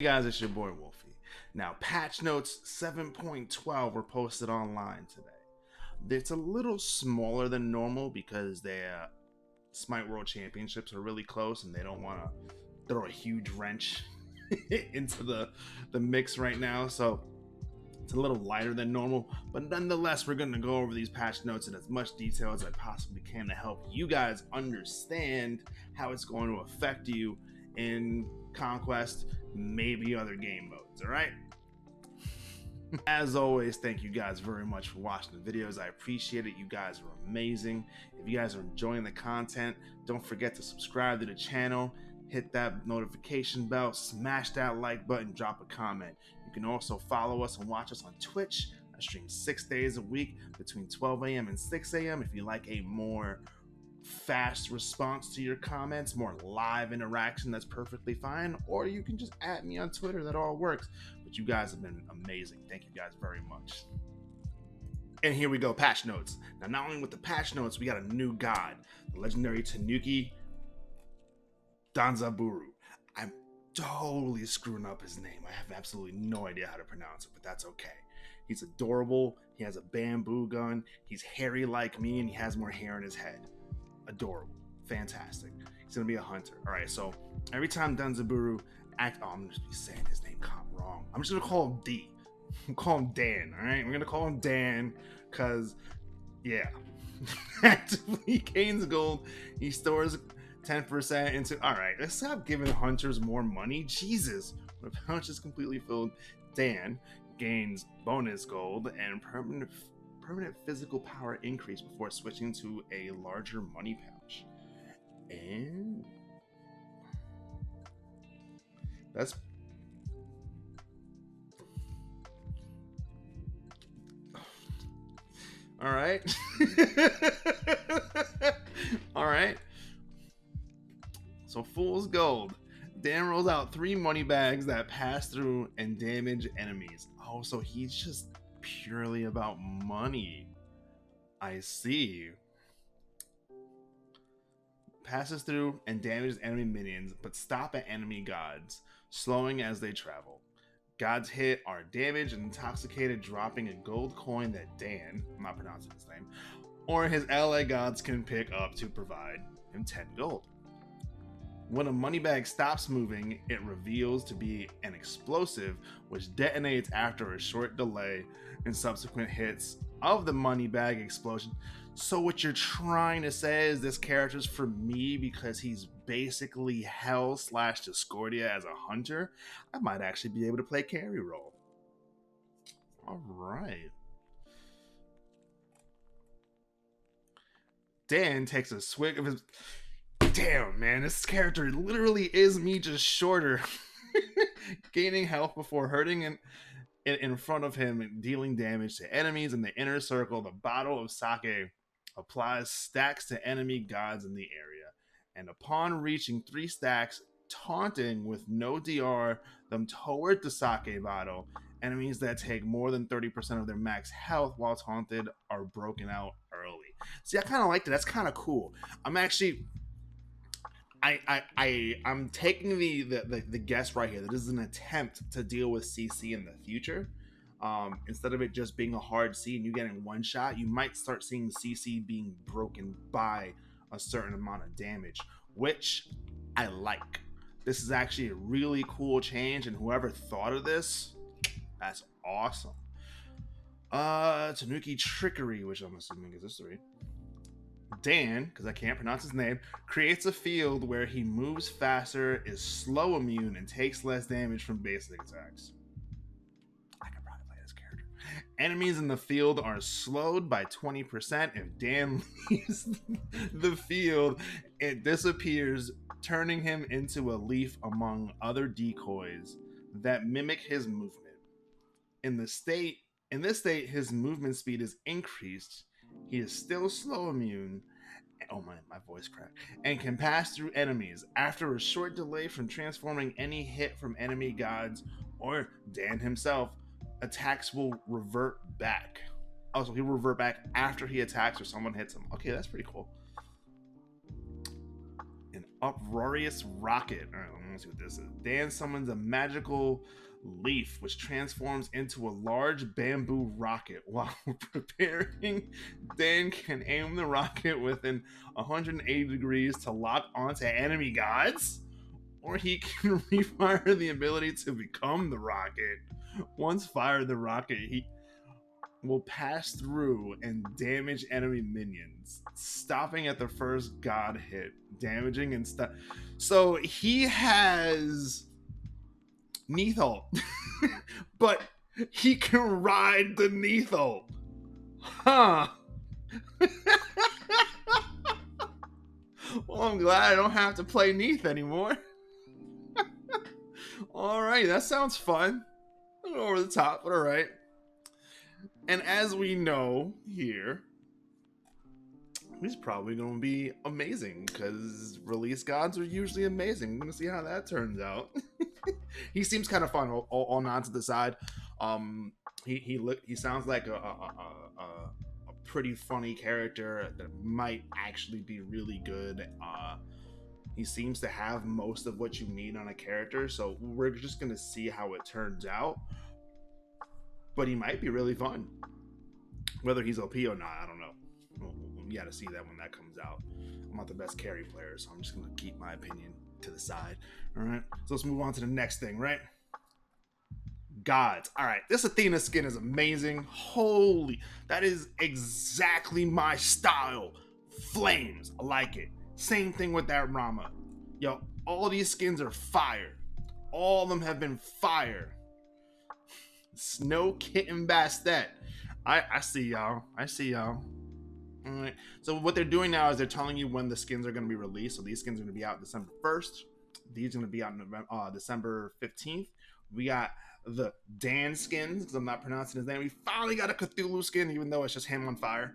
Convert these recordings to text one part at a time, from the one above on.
Hey guys, it's your boy Wolfie. Now, patch notes 7.12 were posted online today. It's a little smaller than normal because the Smite World Championships are really close and they don't want to throw a huge wrench into the mix right now. So it's a little lighter than normal, but nonetheless, we're going to go over these patch notes in as much detail as I possibly can to help you guys understand how it's going to affect you in Conquest, maybe other game modes. All right. As always, thank you guys very much for watching the videos. I appreciate it. You guys are amazing. If you guys are enjoying the content, don't forget to subscribe to the channel, hit that notification bell, smash that like button, drop a comment. You can also follow us and watch us on Twitch. I stream 6 days a week between 12 a.m. and 6 a.m. if you like a more fast response to your comments, more live interaction, that's perfectly fine. Or you can just add me on Twitter, that all works. But you guys have been amazing. Thank you guys very much. And here we go, patch notes. Now, not only with the patch notes, we got a new god, the legendary Tanuki Danzaburu. I'm totally screwing up his name. I have absolutely no idea how to pronounce it, but that's okay. He's adorable. He has a bamboo gun. He's hairy like me, and he has more hair in his head. Adorable. Fantastic. He's gonna be a hunter. All right, so every time Danzaburu I'm gonna just be saying his name wrong. I'm just gonna call him D. I'm call him Dan. All right, we're gonna call him Dan because, yeah, actively gains gold. He stores 10% into. All right, let's stop giving hunters more money. Jesus, my pouch is completely filled. Dan gains bonus gold and permanent physical power increase before switching to a larger money pouch. And that's all right. All right. So fool's gold. Dan rolls out 3 money bags that pass through and damage enemies. Oh, so he's just purely about money. I see. Passes through and damages enemy minions, but stop at enemy gods, slowing as they travel. Gods hit are damaged and intoxicated, dropping a gold coin that Dan, I'm not pronouncing his name, or his ally gods can pick up to provide him 10 gold. When a money bag stops moving, it reveals to be an explosive, which detonates after a short delay and subsequent hits of the money bag explosion. So what you're trying to say is this character's for me because he's basically hell / Discordia as a hunter? I might actually be able to play carry role. All right. Dan takes a swig of his... Damn, man, this character literally is me, just shorter. Gaining health before hurting in front of him and dealing damage to enemies in the inner circle. The bottle of sake applies stacks to enemy gods in the area, and upon reaching 3 stacks, taunting with no DR them toward the sake bottle. Enemies that take more than 30% of their max health while taunted are broken out early. See, I kind of like that. That's kind of cool. I'm actually... I'm taking the guess right here that this is an attempt to deal with CC in the future. Instead of it just being a hard C and you getting one shot, you might start seeing CC being broken by a certain amount of damage, which I like. This is actually a really cool change, and whoever thought of this, that's awesome. Tanuki Trickery, which I'm assuming is this 3. Dan, because I can't pronounce his name, creates a field where he moves faster, is slow immune, and takes less damage from basic attacks. I could probably play this character. Enemies in the field are slowed by 20%. If Dan leaves the field, it disappears, turning him into a leaf among other decoys that mimic his movement. In this state, his movement speed is increased. He is still slow immune. Oh my voice cracked. And can pass through enemies. After a short delay from transforming any hit from enemy gods or Dan himself, attacks will revert back. Also, he'll revert back after he attacks or someone hits him. Okay, that's pretty cool. And Uproarious Rocket. All right, let me see what this is. Dan summons a magical leaf which transforms into a large bamboo rocket. While preparing, Dan can aim the rocket within 180 degrees to lock onto enemy gods, or he can refire the ability to become the rocket. Once fired the rocket, he will pass through and damage enemy minions, stopping at the first god hit, damaging and stuff. So he has Neathult, but he can ride the Neathult. Huh. Well, I'm glad I don't have to play Neath anymore. All right, that sounds fun. A little over the top, but all right. And as we know here, he's probably going to be amazing because release gods are usually amazing. We're going to see how that turns out. He seems kind of fun. All nods to the side. He sounds like a pretty funny character that might actually be really good. He seems to have most of what you need on a character, so we're just going to see how it turns out. But he might be really fun. Whether he's OP or not, I don't know. We got to see that when that comes out. I'm not the best carry player, so I'm just going to keep my opinion to the side. All right, so let's move on to the next thing, right? Gods. All right, this Athena skin is amazing. Holy, that is exactly my style. Flames, I like it. Same thing with that Rama. Yo, all these skins are fire. All of them have been fire. Snow Kitten Bastet. I see y'all. I see y'all. All right. So what they're doing now is they're telling you when the skins are going to be released. So these skins are going to be out December 1st. These are going to be out December 15th. We got the Dan skins, because I'm not pronouncing his name. We finally got a Cthulhu skin, even though it's just him on fire.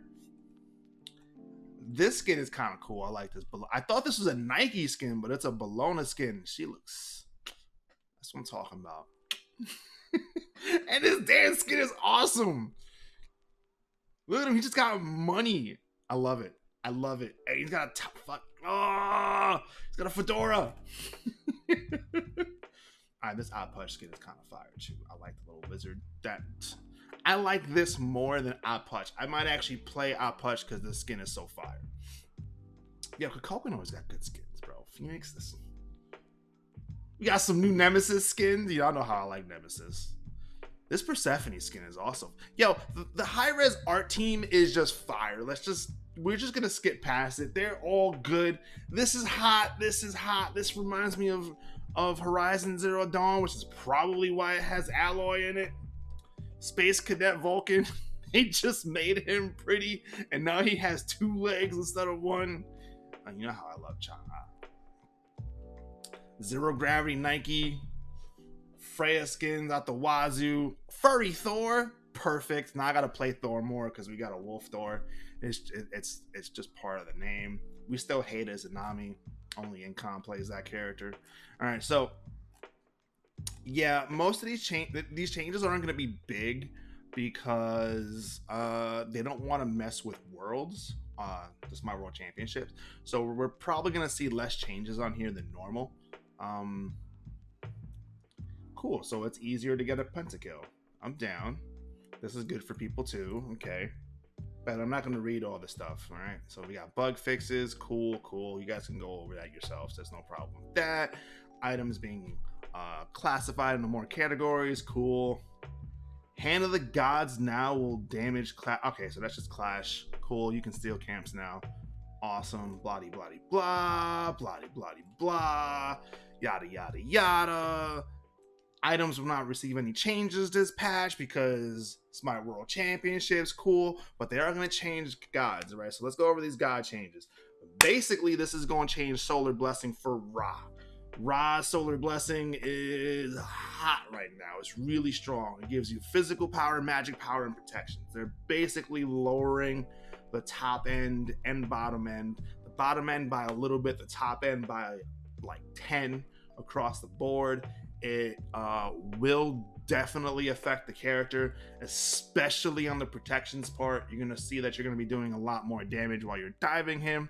This skin is kind of cool. I like this. I thought this was a Nike skin, but it's a Bologna skin. She looks... That's what I'm talking about. And this Dan skin is awesome. Look at him. He just got money. I love it. I love it. Hey, he's got a top fuck. Oh, he's got a fedora. All right, this Oddpunch skin is kind of fire too. I like the little lizard. I like this more than Oddpunch. I might actually play Oddpunch because the skin is so fire. Yeah, Kukulkan always got good skins, bro. Phoenix, this. We got some new Nemesis skins. Y'all know how I like Nemesis. This Persephone skin is awesome. Yo, the high-res art team is just fire. We're just gonna skip past it. They're all good. This is hot. This is hot. This reminds me of Horizon Zero Dawn, which is probably why it has alloy in it. Space Cadet Vulcan. They just made him pretty, and now he has 2 legs instead of 1. You know how I love China. Zero Gravity Nike. Freya skins out the wazoo. Furry Thor, perfect. Now I gotta play Thor more because we got a Wolf Thor. It's just part of the name. We still hate Izanami. Only Incom plays that character. All right, so yeah, most of these changes aren't gonna be big because they don't want to mess with worlds. The Smite World Championships. So we're probably gonna see less changes on here than normal. Cool, so it's easier to get a pentakill. I'm down. This is good for people too, okay. But I'm not gonna read all the stuff, all right? So we got bug fixes, cool. You guys can go over that yourselves, there's no problem with that. Items being classified into more categories, cool. Hand of the Gods now will damage okay, so that's just Clash. Cool, you can steal camps now. Awesome, bloody blah, bloody blah, yada yada yada. Items will not receive any changes this patch because Smite World Championships, cool, but they are going to change gods, right? So let's go over these god changes. Basically, this is going to change Solar Blessing for Ra. Ra's Solar Blessing is hot right now. It's really strong. It gives you physical power, magic power, and protections. They're basically lowering the top end and bottom end. The bottom end by a little bit, the top end by like 10 across the board. It will definitely affect the character, especially on the protections part. You're going to see that you're going to be doing a lot more damage while you're diving him.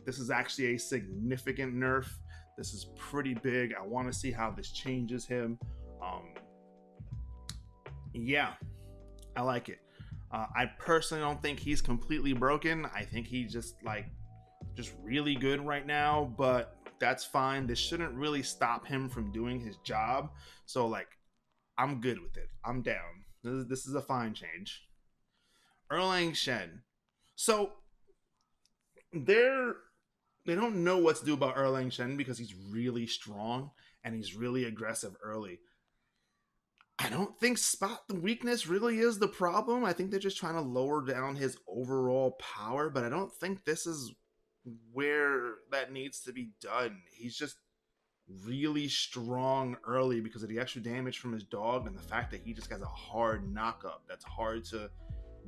This is actually a significant nerf This is pretty big. I want to see how this changes him. Yeah, I like it. I personally don't think he's completely broken. I think he's just really good right now, but that's fine. This shouldn't really stop him from doing his job. So I'm good with it. I'm down. This is a fine change. Erlang Shen. So they don't know what to do about Erlang Shen because he's really strong and he's really aggressive early. I don't think spot the weakness really is the problem. I think they're just trying to lower down his overall power, but I don't think this is where that needs to be done. He's just really strong early because of the extra damage from his dog and the fact that he just has a hard knockup that's hard to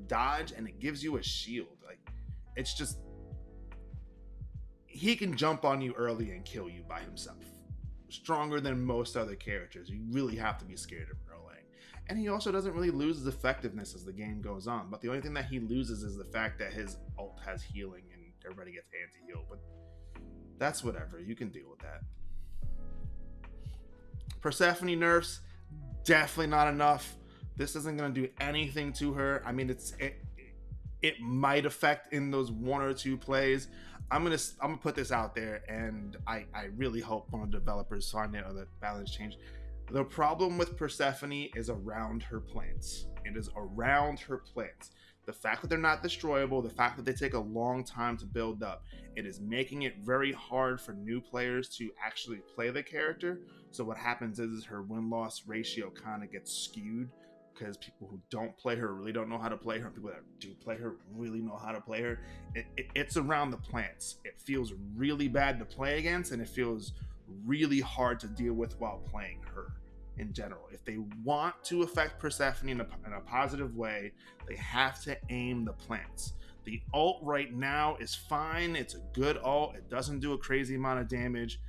dodge, and it gives you a shield. It's just, he can jump on you early and kill you by himself. Stronger than most other characters. You really have to be scared of Erlang. And he also doesn't really lose his effectiveness as the game goes on, but the only thing that he loses is the fact that his ult has healing and everybody gets anti-heal, but that's whatever. You can deal with that. Persephone nerfs, definitely not enough. This isn't going to do anything to her. I mean, it might affect in those 1 or 2 plays. I'm gonna put this out there, and I really hope one of the developers find it or the balance change. The problem with Persephone is around her plants. It is around her plants. The fact that they're not destroyable, the fact that they take a long time to build up, it is making it very hard for new players to actually play the character. So what happens is her win-loss ratio kind of gets skewed because people who don't play her really don't know how to play her. People that do play her really know how to play her. It's around the plants. It feels really bad to play against, and it feels really hard to deal with while playing her in general. If they want to affect Persephone in a positive way, they have to aim the plants. The ult right now is fine. It's a good ult. It doesn't do a crazy amount of damage.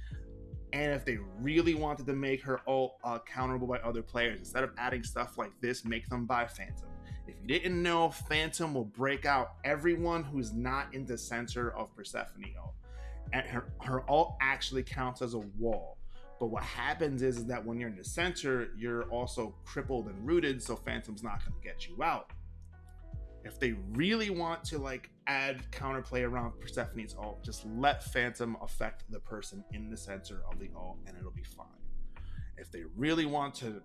And if they really wanted to make her ult counterable by other players, instead of adding stuff like this, make them buy Phantom. If you didn't know, Phantom will break out everyone who's not in the center of Persephone ult. And her ult actually counts as a wall. But what happens is that when you're in the center, you're also crippled and rooted, so Phantom's not going to get you out. If they really want to add counterplay around Persephone's ult, just let Phantom affect the person in the center of the ult and it'll be fine. If they really want to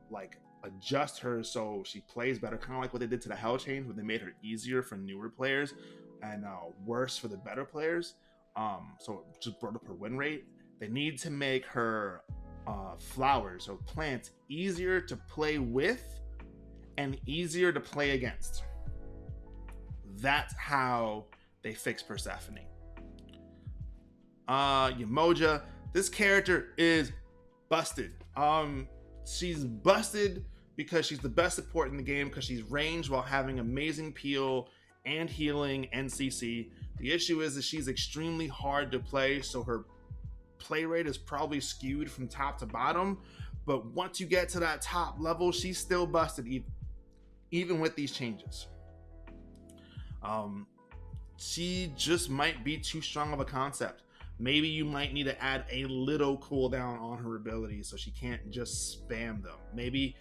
adjust her so she plays better, kind of like what they did to the Hell Chain, where they made her easier for newer players and worse for the better players, so it just brought up her win rate, they need to make her flowers or plants easier to play with and easier to play against. That's how they fix Persephone. Yamoja, this character is busted. She's busted because she's the best support in the game because she's ranged while having amazing peel and healing and CC. The issue is that she's extremely hard to play, so her play rate is probably skewed from top to bottom, but once you get to that top level, she's still busted even with these changes. She just might be too strong of a concept. Maybe you might need to add a little cooldown on her abilities so she can't just spam them. Maybe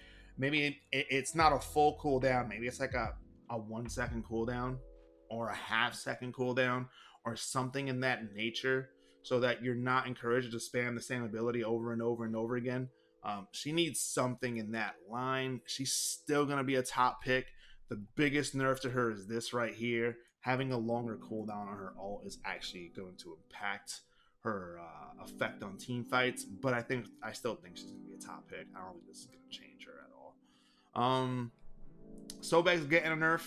it's not a full cooldown. Maybe it's like a 1 second cooldown or a half second cooldown or something in that nature, so that you're not encouraged to spam the same ability over and over and over again. She needs something in that line. She's still going to be a top pick. The biggest nerf to her is this right here. Having a longer cooldown on her ult is actually going to impact her effect on team fights, but I still think she's going to be a top pick. I don't think this is going to change her at all. Sobek's getting a nerf.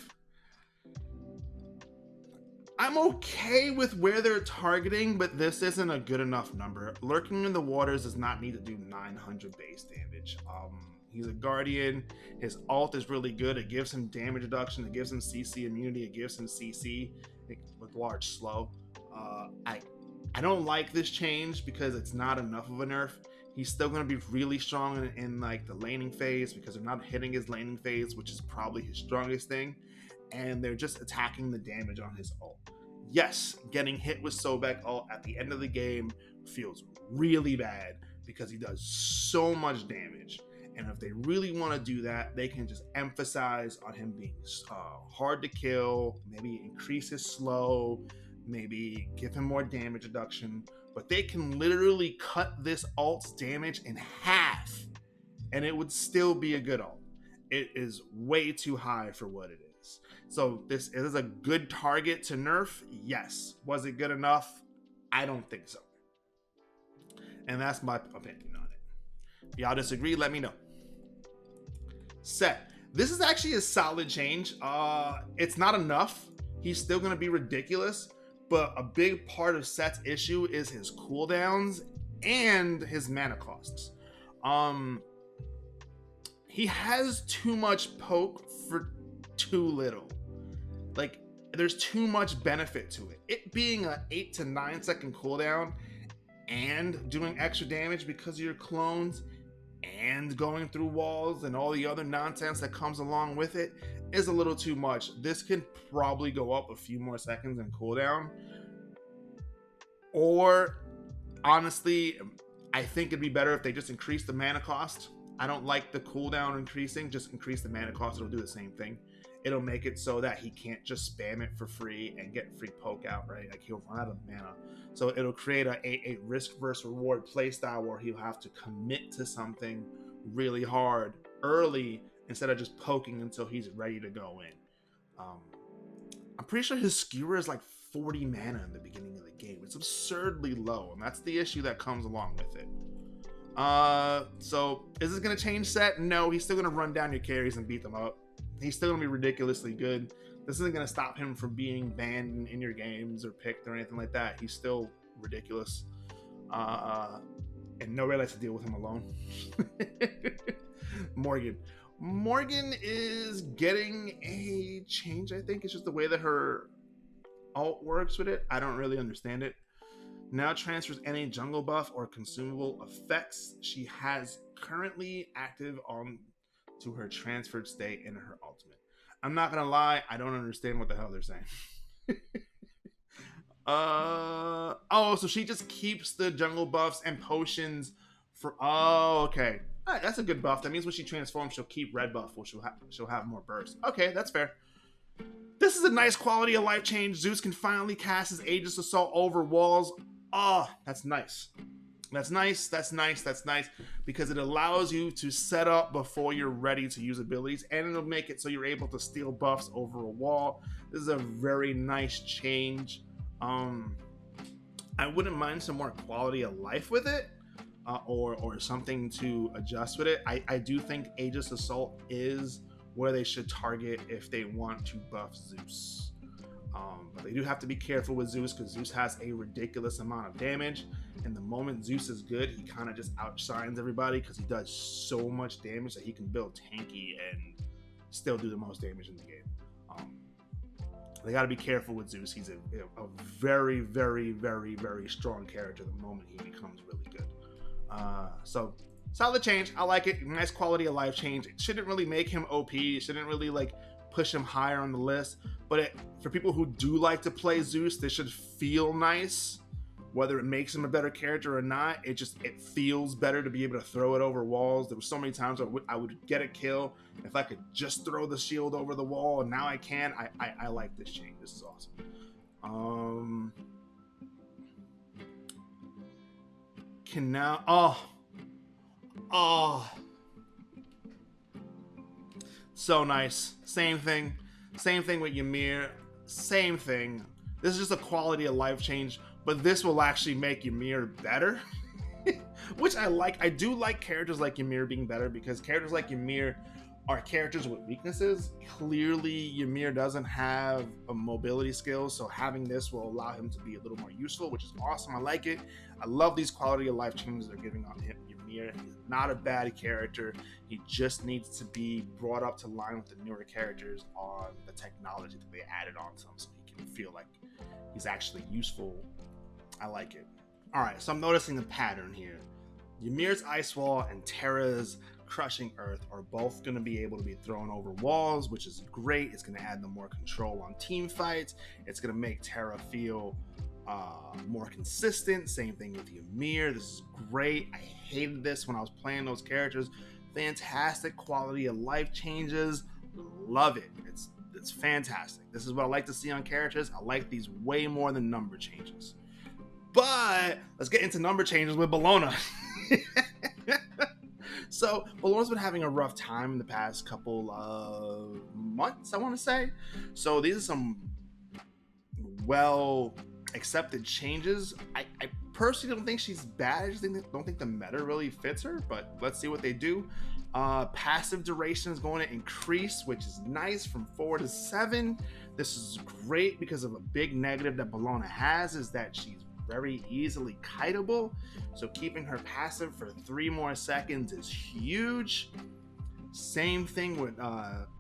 I'm okay with where they're targeting, but this isn't a good enough number. Lurking in the Waters does not need to do 900 base damage. He's a Guardian. His ult is really good. It gives him damage reduction. It gives him CC immunity. It gives him CC with large slow. I don't like this change because it's not enough of a nerf. He's still going to be really strong in the laning phase because they're not hitting his laning phase, which is probably his strongest thing. And they're just attacking the damage on his ult. Yes, getting hit with Sobek ult at the end of the game feels really bad because he does so much damage. And if they really want to do that, they can just emphasize on him being hard to kill, maybe increase his slow, maybe give him more damage reduction. But they can literally cut this ult's damage in half, and it would still be a good ult. It is way too high for what it is. So this is a good target to nerf. Yes. Was it good enough? I don't think so. And that's my opinion on it. If y'all disagree, let me know. Set. This is actually a solid change. It's not enough. He's still going to be ridiculous, but a big part of Set's issue is his cooldowns and his mana costs. He has too much poke for too little. Like, there's too much benefit to it. It being an 8 to 9 second cooldown and doing extra damage because of your clones and going through walls and all the other nonsense that comes along with it is a little too much. This can probably go up a few more seconds in cooldown. Or, honestly, I think it'd be better if they just increase the mana cost. I don't like the cooldown increasing. Just increase the mana cost. It'll do the same thing. It'll make it so that he can't just spam it for free and get free poke out, right? Like, he'll run out of mana. So it'll create a risk versus reward playstyle where he'll have to commit to something really hard early instead of just poking until he's ready to go in. I'm pretty sure his skewer is like 40 mana in the beginning of the game. It's absurdly low, and that's the issue that comes along with it. So is this going to change Set? No, he's still going to run down your carries and beat them up. He's still going to be ridiculously good. This isn't going to stop him from being banned in your games or picked or anything like that. He's still ridiculous. And nobody likes to deal with him alone. Morgan is getting a change, I think. It's just the way that her ult works with it. I don't really understand it. Now transfers any jungle buff or consumable effects she has currently active on to her transferred state in her ultimate. I'm not gonna lie, I don't understand what the hell they're saying. So she just keeps the jungle buffs and potions for. Oh, okay. All right, that's a good buff. That means when she transforms, she'll keep red buff, or she'll have more burst. Okay, that's fair. This is a nice quality of life change. Zeus can finally cast his Aegis Assault over walls. Oh, that's nice. That's nice. Because it allows you to set up before you're ready to use abilities, and it'll make it so you're able to steal buffs over a wall. This is a very nice change. I wouldn't mind some more quality of life with it, or something to adjust with it. I do think Aegis Assault is where they should target if they want to buff Zeus. But they do have to be careful with Zeus because Zeus has a ridiculous amount of damage. And the moment Zeus is good, he kind of just outshines everybody because he does so much damage that he can build tanky and still do the most damage in the game. They got to be careful with Zeus. He's a very, very, very, very strong character the moment he becomes really good. So solid change. I like it. Nice quality of life change. It shouldn't really make him OP. It shouldn't really like push him higher on the list. But for people who do like to play Zeus, this should feel nice. Whether it makes him a better character or not, it feels better to be able to throw it over walls. There were so many times I would get a kill if I could just throw the shield over the wall, and now I can. I like this change. This is awesome. Can now so nice. Same thing with Ymir. Same thing. This is just a quality of life change, but this will actually make Ymir better, which I like. I do like characters like Ymir being better because characters like Ymir are characters with weaknesses. Clearly, Ymir doesn't have a mobility skill, so having this will allow him to be a little more useful, which is awesome. I like it. I love these quality of life changes they're giving on him. Ymir, he's not a bad character. He just needs to be brought up to line with the newer characters on the technology that they added onto him so he can feel like he's actually useful. I like it. All right, so I'm noticing a pattern here. Ymir's Ice Wall and Terra's Crushing Earth are both going to be able to be thrown over walls, which is great. It's going to add them more control on team fights. It's going to make Terra feel more consistent. Same thing with Ymir. This is great. I hated this when I was playing those characters. Fantastic quality of life changes. Love it. It's fantastic. This is what I like to see on characters. I like these way more than number changes. But let's get into number changes with Bellona. So Bellona's been having a rough time in the past couple of months, I want to say. So these are some well accepted changes. I personally don't think she's bad. I just don't think the meta really fits her, but let's see what they do. Passive duration is going to increase, which is nice, from 4 to 7. This is great because of a big negative that Bellona has, is that she's very easily kiteable. So keeping her passive for 3 more seconds is huge. Same thing with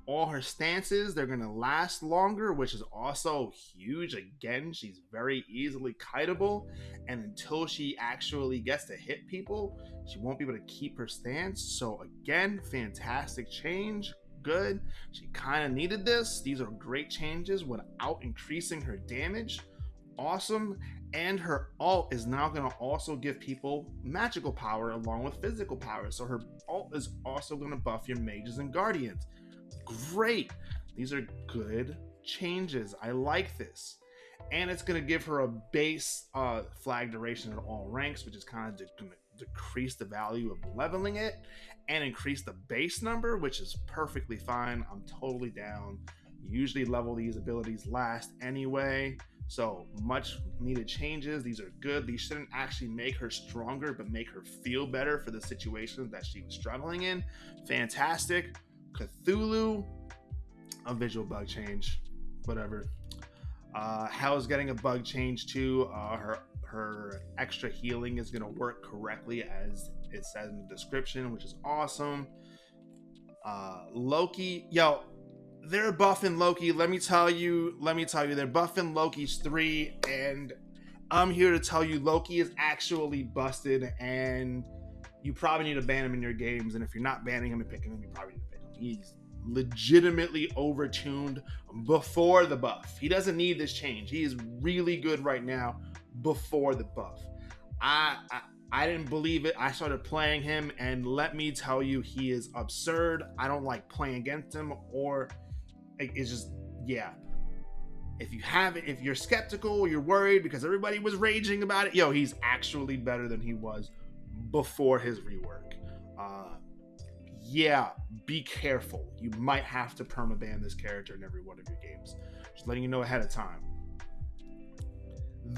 all her stances. They're going to last longer, which is also huge. Again, she's very easily kiteable, and until she actually gets to hit people, she won't be able to keep her stance. So again, fantastic change. Good. She kind of needed this. These are great changes without increasing her damage. Awesome. And her ult is now going to also give people magical power along with physical power. So her ult is also going to buff your mages and guardians. Great. These are good changes. I like this. And it's going to give her a base flag duration at all ranks, which is kind of going to decrease the value of leveling it and increase the base number, which is perfectly fine. I'm totally down. Usually level these abilities last anyway. So much needed changes. These are good. These shouldn't actually make her stronger, but make her feel better for the situations that she was struggling in. Fantastic. Cthulhu, a visual bug change, whatever. Hell's getting a bug change too. Her extra healing is going to work correctly as it says in the description, which is awesome. Loki, yo, they're buffing Loki. Let me tell you, they're buffing Loki's 3, and I'm here to tell you Loki is actually busted, and you probably need to ban him in your games. And if you're not banning him and picking him, you probably need to pick him. He's legitimately overtuned before the buff. He doesn't need this change. He is really good right now before the buff. I didn't believe it. I started playing him, and let me tell you, he is absurd. I don't like playing against him, or it's just, yeah. If you're skeptical, you're worried because everybody was raging about it, yo, he's actually better than he was before his rework. Yeah, be careful. You might have to permaban this character in every one of your games. Just letting you know ahead of time.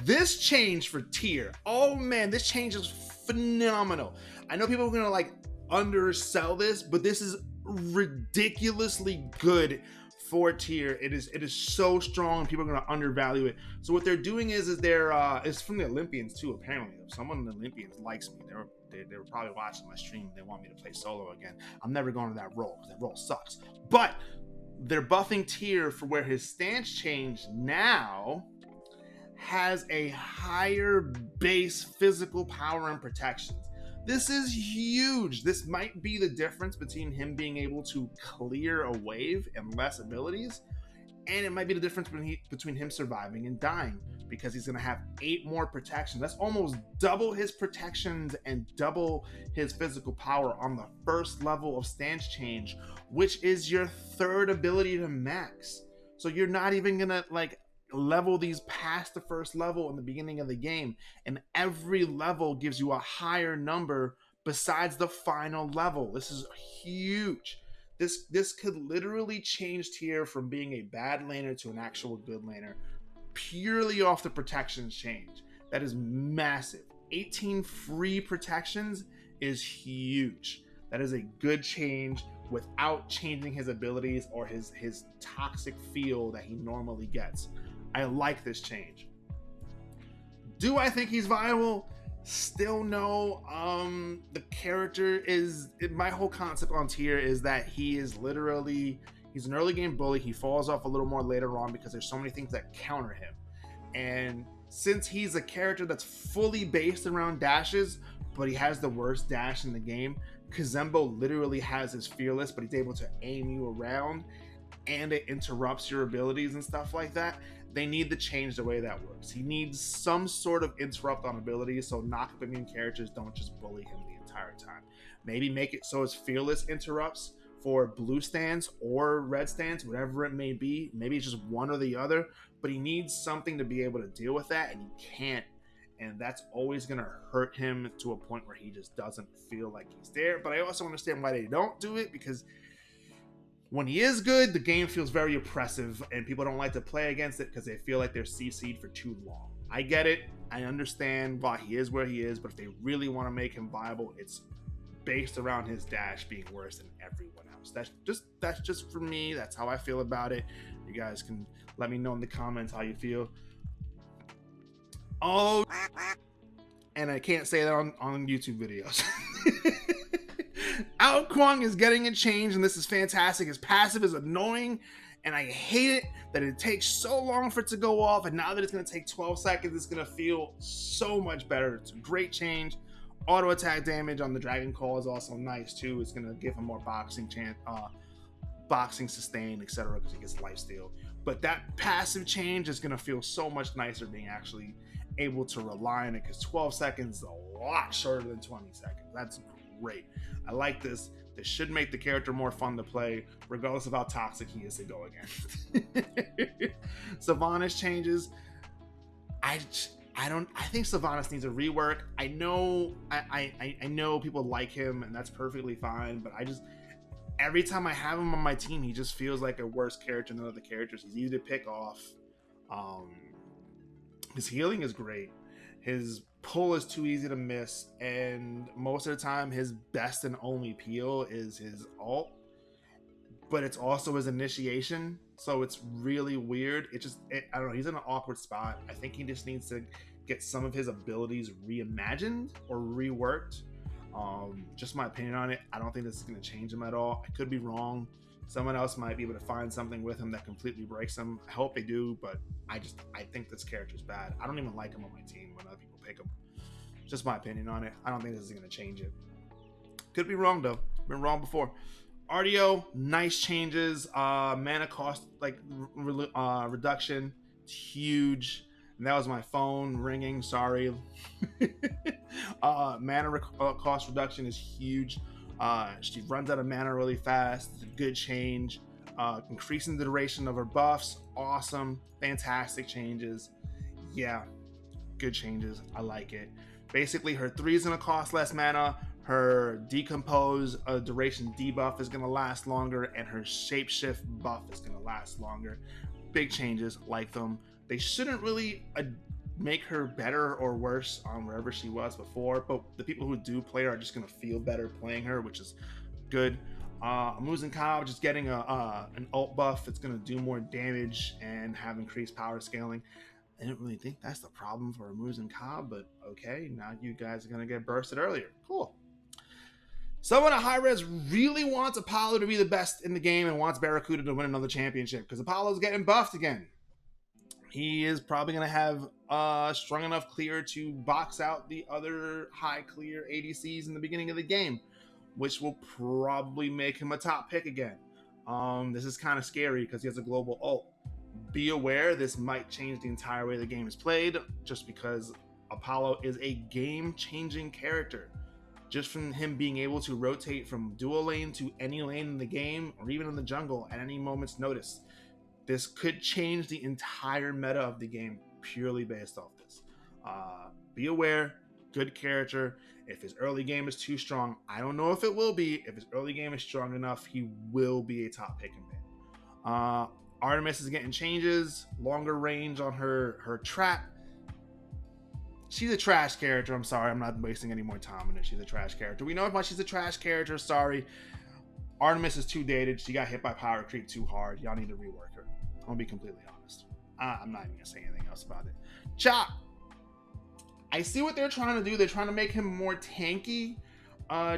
This change for tier, oh man, this change is phenomenal. I know people are gonna like undersell this, but this is ridiculously good for tier. It is so strong, and people are gonna undervalue it. So what they're doing is they're it's from the Olympians too. Apparently, if someone in the Olympians likes me, they were probably watching my stream. They want me to play solo again. I'm never going to that role because that role sucks. But they're buffing tier for where his stance change now has a higher base physical power and protections. This is huge. This might be the difference between him being able to clear a wave and less abilities, and it might be the difference between him surviving and dying, because he's going to have 8 more protections. That's almost double his protections and double his physical power on the first level of stance change, which is your 3rd ability to max. So you're not even going to like level these past the first level in the beginning of the game, and every level gives you a higher number besides the final level. This is huge. This could literally change tier from being a bad laner to an actual good laner purely off the protections change. That is massive. 18 free protections is huge. That is a good change without changing his abilities or his toxic feel that he normally gets. I like this change. Do I think he's viable? Still no. The character is, my whole concept on tier is that he is literally, he's an early game bully. He falls off a little more later on because there's so many things that counter him. And since he's a character that's fully based around dashes, but he has the worst dash in the game, Kazembo literally has his fearless, but he's able to aim you around, and it interrupts your abilities and stuff like that. they need to change the way that works. He needs some sort of interrupt on abilities so knockup immune characters don't just bully him the entire time. Maybe make it so it's fearless interrupts for blue stands or red stands, whatever it may be. Maybe it's just one or the other, but he needs something to be able to deal with that, and he can't. And that's always going to hurt him to a point where he just doesn't feel like he's there. But I also understand why they don't do it, because when he is good, the game feels very oppressive, and people don't like to play against it because they feel like they're CC'd for too long. I get it. I understand why he is where he is, but if they really want to make him viable, it's based around his dash being worse than everyone else. That's just for me. That's how I feel about it. You guys can let me know in the comments how you feel. Oh, and I can't say that on YouTube videos. Out Kwang is getting a change, and this is fantastic. His passive is annoying, and I hate it that it takes so long for it to go off, and now that it's going to take 12 seconds, it's going to feel so much better. It's a great change. Auto attack damage on the Dragon Call is also nice too. It's going to give him more boxing sustain, etc., because he gets lifesteal. But that passive change is going to feel so much nicer being actually able to rely on it, because 12 seconds is a lot shorter than 20 seconds. That's great. I like this. This should make the character more fun to play, regardless of how toxic he is to go against. Sylvanas changes. I think Sylvanas needs a rework. I know people like him, and that's perfectly fine, but every time I have him on my team, he just feels like a worse character than other characters. He's easy to pick off. His healing is great. His pull is too easy to miss, and most of the time his best and only peel is his ult, but it's also his initiation, so it's really weird. I don't know, he's in an awkward spot. I think he just needs to get some of his abilities reimagined or reworked. Just my opinion on it. I don't think this is going to change him at all. I could be wrong. Someone else might be able to find something with him that completely breaks him. I hope they do, but I think this character's bad. I don't even like him on my team when other people pick him. Just my opinion on it. I don't think this is going to change it. Could be wrong though. Been wrong before. RDO, nice changes. Mana cost reduction, it's huge. And that was my phone ringing. Sorry. Mana cost reduction is huge. She runs out of mana really fast. It's a good change. Increasing the duration of her buffs, awesome. Fantastic changes. Yeah, good changes. I like it. Basically, her 3 is going to cost less mana. Her decompose duration debuff is going to last longer, and her shapeshift buff is going to last longer. Big changes, like them. They shouldn't really make her better or worse on wherever she was before, but the people who do play her are just going to feel better playing her, which is good. Amuzin Cobb just getting an ult buff that's going to do more damage and have increased power scaling. I didn't really think that's the problem for Amuzin Cobb, but okay, now you guys are going to get bursted earlier. Cool. Someone at high res really wants Apollo to be the best in the game and wants Barracuda to win another championship because Apollo's getting buffed again. He is probably going to have strong enough clear to box out the other high clear ADCs in the beginning of the game, which will probably make him a top pick again. This is kind of scary because he has a global ult. Be aware this might change the entire way the game is played, just because Apollo is a game-changing character. Just from him being able to rotate from dual lane to any lane in the game, or even in the jungle at any moment's notice. This could change the entire meta of the game purely based off this. Be aware, good character. If his early game is too strong, I don't know if it will be. If his early game is strong enough, he will be a top pick in ban. Artemis is getting changes, longer range on her trap. She's a trash character. I'm sorry, I'm not wasting any more time on it. She's a trash character. We know why she's a trash character. Sorry. Artemis is too dated. She got hit by power creep too hard. Y'all need to rework her. I'm gonna be completely honest. I'm not even gonna say anything else about it. Chop. I see what they're trying to do. They're trying to make him more tanky.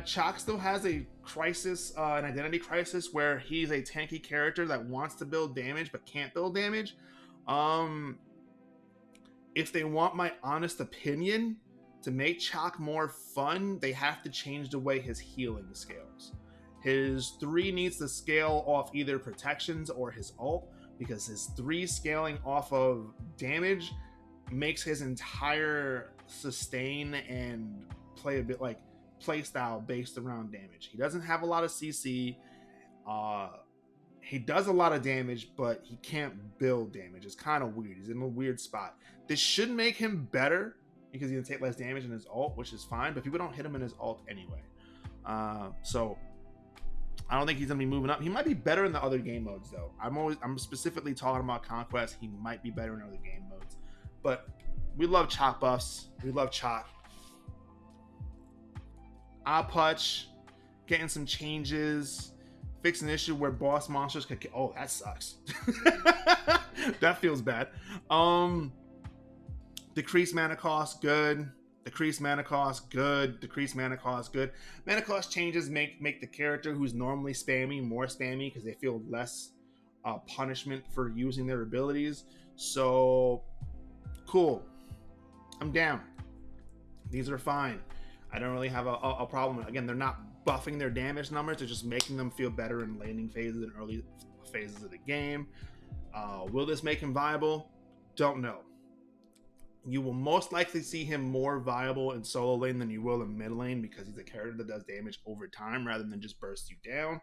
Chop still has a crisis, an identity crisis, where he's a tanky character that wants to build damage but can't build damage. If they want my honest opinion, to make Chop more fun, they have to change the way his healing scales. His 3 needs to scale off either protections or his ult, because his 3 scaling off of damage makes his entire sustain and play style based around damage. He doesn't have a lot of CC. He does a lot of damage, but he can't build damage. It's kind of weird. He's in a weird spot. This should make him better because he can take less damage in his ult, which is fine, but people don't hit him in his ult anyway. So I don't think he's gonna be moving up. He might be better in the other game modes though. I'm specifically talking about Conquest. He might be better in other game modes, but we love Chop buffs. We love Chop. Punch, getting some changes, fix an issue where boss monsters could. Oh, that sucks. That feels bad. Decrease mana cost, good. Decrease mana cost, good. Decrease mana cost, good. Mana cost changes make the character who's normally spammy more spammy because they feel less punishment for using their abilities. So cool. I'm down. These are fine. I don't really have a problem. Again, they're not buffing their damage numbers. They're just making them feel better in laning phases and early phases of the game. Will this make him viable? Don't know. You will most likely see him more viable in solo lane than you will in mid lane because he's a character that does damage over time rather than just burst you down,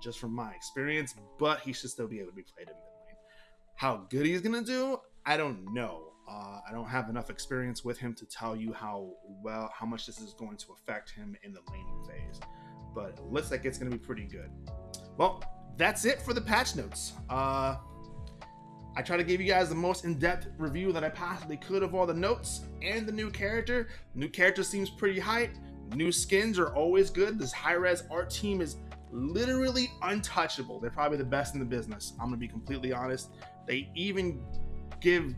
just from my experience. But he should still be able to be played in mid lane. How good he's going to do, I don't know. I don't have enough experience with him to tell you how much this is going to affect him in the laning phase. But it looks like it's going to be pretty good. Well, that's it for the patch notes. I try to give you guys the most in-depth review that I possibly could of all the notes and the new character. New character seems pretty hype. New skins are always good. This high-res art team is literally untouchable. They're probably the best in the business. I'm gonna be completely honest. They even give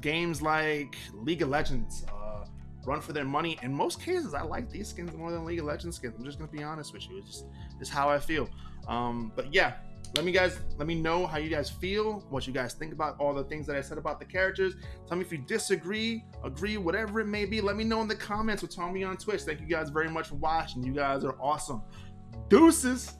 games like League of Legends run for their money. In most cases, I like these skins more than League of Legends skins. I'm just gonna be honest with you. It's how I feel. But yeah, let me know how you guys feel, what you guys think about all the things that I said about the characters. Tell me if you disagree, agree, whatever it may be. Let me know in the comments or tell me on Twitch. Thank you guys very much for watching. You guys are awesome. Deuces.